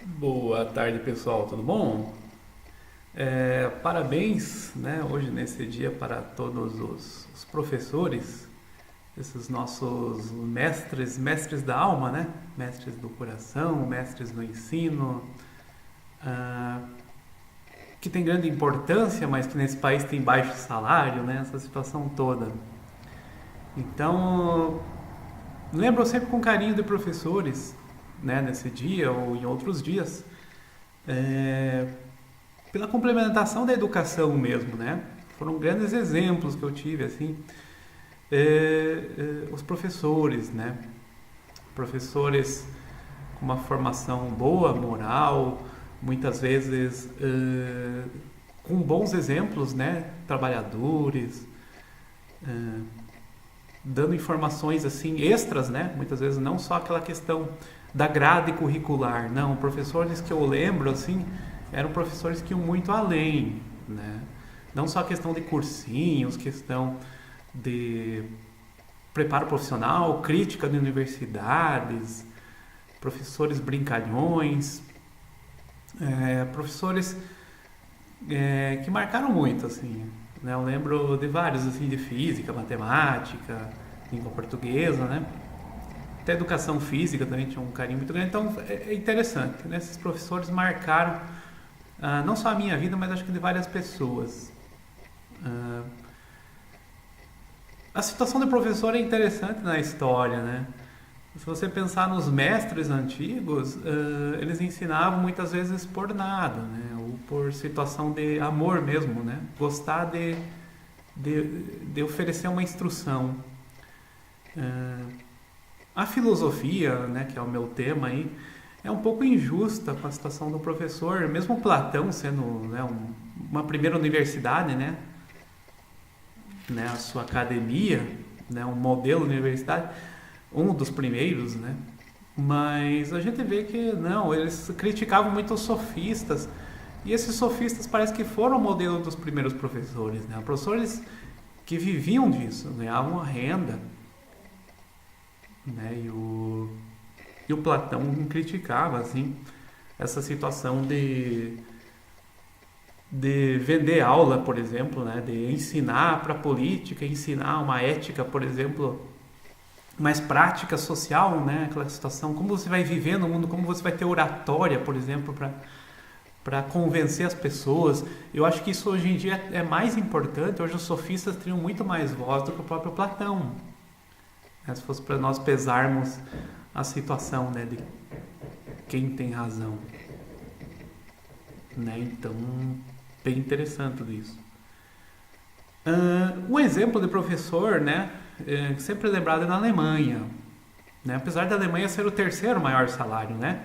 Boa tarde, pessoal, tudo bom? Parabéns, né, hoje nesse dia para todos os professores, esses nossos mestres da alma, né? Mestres do coração, mestres do ensino, ah, que tem grande importância, mas que nesse país tem baixo salário, né? Essa situação toda. Então, lembro sempre com carinho de professores, né, nesse dia ou em outros dias, é, pela complementação da educação mesmo, né? Foram grandes exemplos que eu tive, assim, os professores, né? Professores com uma formação boa, moral, muitas vezes com bons exemplos, né? Trabalhadores, eh, dando informações assim extras, né? Muitas vezes não só aquela questão da grade curricular, não. Professores que eu lembro assim eram professores que iam muito além, né? Não só a questão de cursinhos, questão de preparo profissional, crítica de universidades, professores brincalhões, professores que marcaram muito, assim. Né? Eu lembro de vários, assim, de física, matemática, língua portuguesa, né? Até educação física também tinha um carinho muito grande. Então é interessante, né? Esses professores marcaram não só a minha vida, mas acho que de várias pessoas. Ah, a situação do professor é interessante na história, né? Se você pensar nos mestres antigos, eles ensinavam muitas vezes por nada, né? Ou por situação de amor mesmo, né? Gostar de oferecer uma instrução. Uh, a filosofia, né, que é o meu tema aí, é um pouco injusta com a situação do professor. Mesmo Platão sendo, né, uma primeira universidade, né, a sua academia, né, um modelo de universidade, um dos primeiros, né? Mas a gente vê que não, eles criticavam muito os sofistas. E esses sofistas parece que foram o modelo dos primeiros professores, né? Professores que viviam disso, ganhavam a renda, né? E o Platão criticava, assim, essa situação de vender aula, por exemplo, né? De ensinar para a política, ensinar uma ética, por exemplo, mais prática social, né? Aquela situação, como você vai viver no mundo, como você vai ter oratória, por exemplo, para convencer as pessoas. Eu acho que isso hoje em dia é mais importante. Hoje os sofistas teriam muito mais voz do que o próprio Platão. Né? Se fosse para nós pesarmos a situação, né, de quem tem razão. Né? Então, bem interessante isso. Um exemplo de professor, né, sempre lembrado é na Alemanha. Né? Apesar da Alemanha ser o terceiro maior salário, né?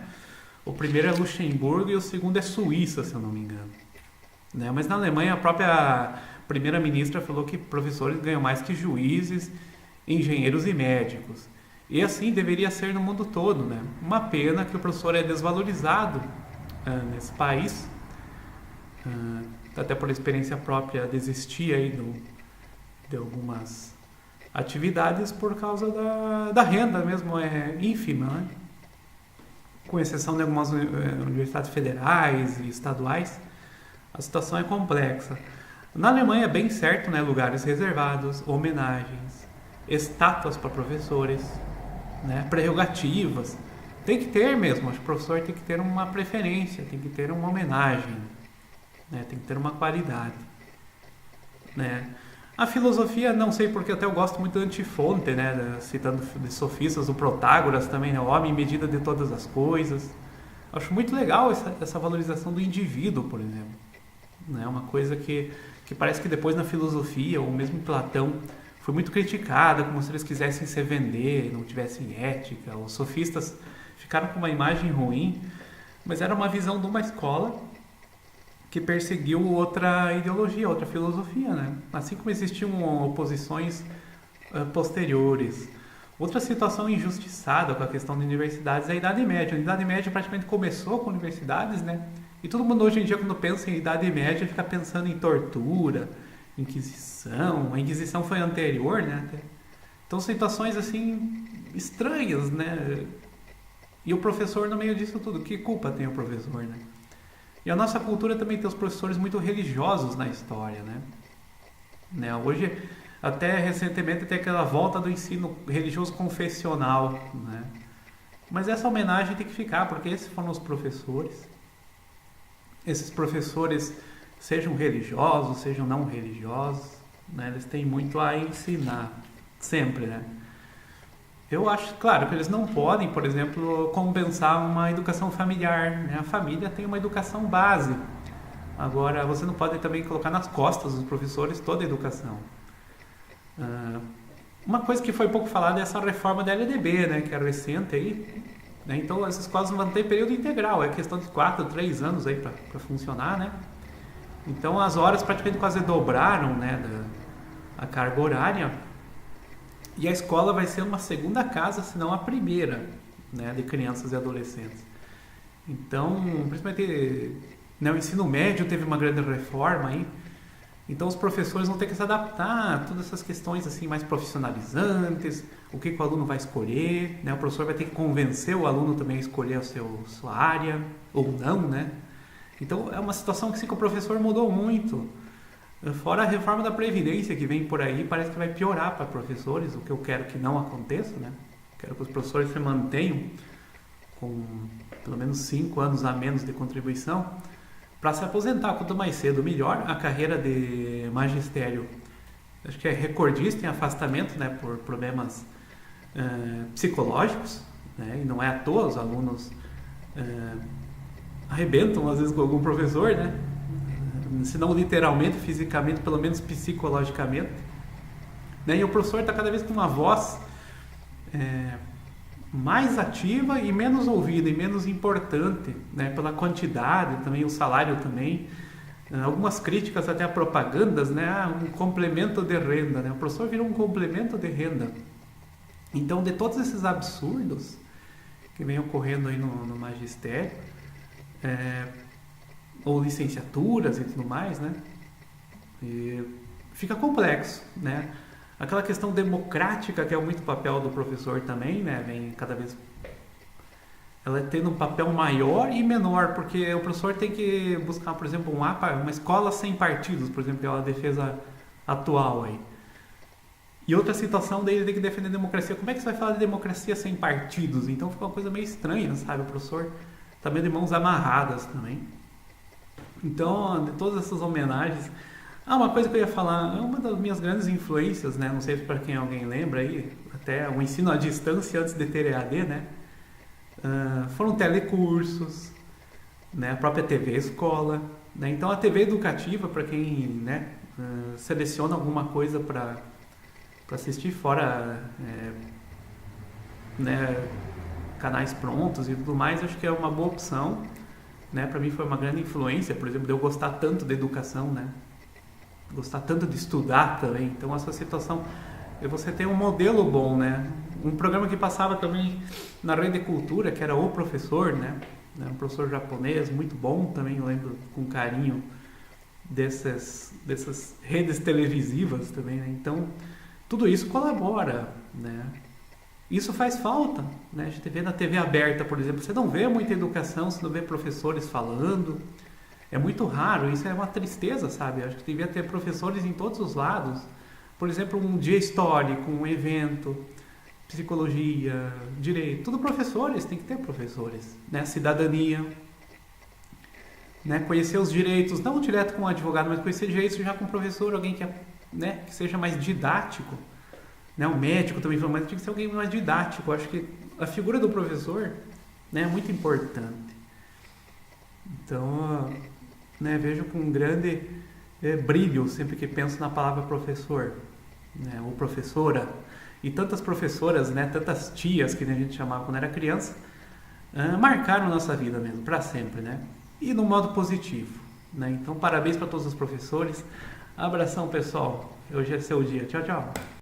O primeiro é Luxemburgo e o segundo é Suíça, se eu não me engano. Né? Mas na Alemanha a própria primeira-ministra falou que professores ganham mais que juízes, engenheiros e médicos. E assim deveria ser no mundo todo. Né? Uma pena que o professor é desvalorizado nesse país, até por experiência própria desistir aí de algumas atividades por causa da renda mesmo, é ínfima, né? Com exceção de algumas universidades federais e estaduais, a situação é complexa. Na Alemanha é bem certo, né? Lugares reservados, homenagens, estátuas para professores, né? Prerrogativas. Tem que ter mesmo, acho que o professor tem que ter uma preferência, tem que ter uma homenagem, né? Tem que ter uma qualidade. Né? A filosofia, não sei porque até eu gosto muito do Antifonte, né? Citando de sofistas, o Protágoras também, né? O homem medida de todas as coisas. Acho muito legal essa valorização do indivíduo, por exemplo. Né? Uma coisa que parece que depois na filosofia, ou mesmo em Platão, foi muito criticada, como se eles quisessem se vender, não tivessem ética. Os sofistas ficaram com uma imagem ruim, mas era uma visão de uma escola que perseguiu outra ideologia, outra filosofia, né? Assim como existiam oposições posteriores. Outra situação injustiçada com a questão de universidades é a Idade Média. A Idade Média praticamente começou com universidades, né? E todo mundo hoje em dia, quando pensa em Idade Média, fica pensando em tortura, Inquisição. A Inquisição foi anterior, né? Então, situações assim estranhas, né? E o professor no meio disso tudo, que culpa tem o professor, né? E a nossa cultura também tem os professores muito religiosos na história, né? Hoje, até recentemente, tem aquela volta do ensino religioso confessional, né? Mas essa homenagem tem que ficar, porque esses foram os professores. Esses professores, sejam religiosos, sejam não religiosos, né? Eles têm muito a ensinar, sempre, né? Eu acho, claro, que eles não podem, por exemplo, compensar uma educação familiar, né? A família tem uma educação base. Agora, você não pode também colocar nas costas dos professores toda a educação. Uma coisa que foi pouco falada é essa reforma da LDB, né? Que é recente aí, né? Então, as escolas vão ter período integral, é questão de 4, 3 anos aí para funcionar, né? Então, as horas praticamente quase dobraram, né? A carga horária. E a escola vai ser uma segunda casa, se não a primeira, né, de crianças e adolescentes. Então, principalmente, né, o ensino médio teve uma grande reforma aí. Então, os professores vão ter que se adaptar a todas essas questões assim mais profissionalizantes, o que o aluno vai escolher, né? O professor vai ter que convencer o aluno também a escolher a sua área, ou não, né? Então, é uma situação que sim, que o professor mudou muito. Fora a reforma da Previdência que vem por aí, parece que vai piorar para professores, o que eu quero que não aconteça, né? Quero que os professores se mantenham com pelo menos 5 anos a menos de contribuição para se aposentar. Quanto mais cedo, melhor. A carreira de magistério, acho que é recordista em afastamento, né? Por problemas psicológicos, né? E não é à toa, os alunos arrebentam às vezes com algum professor, né? Se não literalmente, fisicamente, pelo menos psicologicamente, né? E o professor está cada vez com uma voz mais ativa e menos ouvida e menos importante, né? Pela quantidade, também o salário também, algumas críticas até a propagandas, né? Um complemento de renda, né? O professor virou um complemento de renda. Então, de todos esses absurdos que vem ocorrendo aí no magistério, ou licenciaturas e tudo mais, né? E fica complexo, né? Aquela questão democrática que é muito papel do professor também, né? Vem cada vez ela tendo um papel maior e menor, porque o professor tem que buscar, por exemplo, uma escola sem partidos, por exemplo, que é a defesa atual aí. E outra situação dele tem que defender a democracia. Como é que você vai falar de democracia sem partidos? Então fica uma coisa meio estranha, sabe? O professor tá meio de mãos amarradas também. Então, de todas essas homenagens, uma coisa que eu ia falar, uma das minhas grandes influências, né, não sei para quem alguém lembra aí, até o ensino à distância antes de ter EAD, né, foram telecursos, né, a própria TV Escola, né, então a TV educativa, para quem, né, seleciona alguma coisa para assistir fora, né, canais prontos e tudo mais, acho que é uma boa opção. Né, para mim foi uma grande influência, por exemplo, de eu gostar tanto da educação, né? Gostar tanto de estudar também. Então essa situação, você tem um modelo bom, né? Um programa que passava também na Rede Cultura, que era O Professor, né? Um professor japonês muito bom também, eu lembro com carinho dessas redes televisivas também, né? Então tudo isso colabora, né? Isso faz falta, né? A gente vê na TV aberta, por exemplo, você não vê muita educação, você não vê professores falando, é muito raro, isso é uma tristeza, sabe? Acho que devia ter professores em todos os lados, por exemplo, um dia histórico, um evento, psicologia, direito, tudo professores, tem que ter professores, né? Cidadania, né? Conhecer os direitos, não direto com um advogado, mas conhecer direitos já com um professor, alguém que, né, que seja mais didático. Né, o médico também falou, mas tinha que ser alguém mais didático. Eu acho que a figura do professor, né, é muito importante. Então, né, vejo com um grande brilho sempre que penso na palavra professor, né, ou professora. E tantas professoras, né, tantas tias que a gente chamava quando era criança, marcaram nossa vida mesmo, para sempre, né? E no modo positivo, né? Então, parabéns para todos os professores. Abração, pessoal. Hoje é seu dia. Tchau, tchau.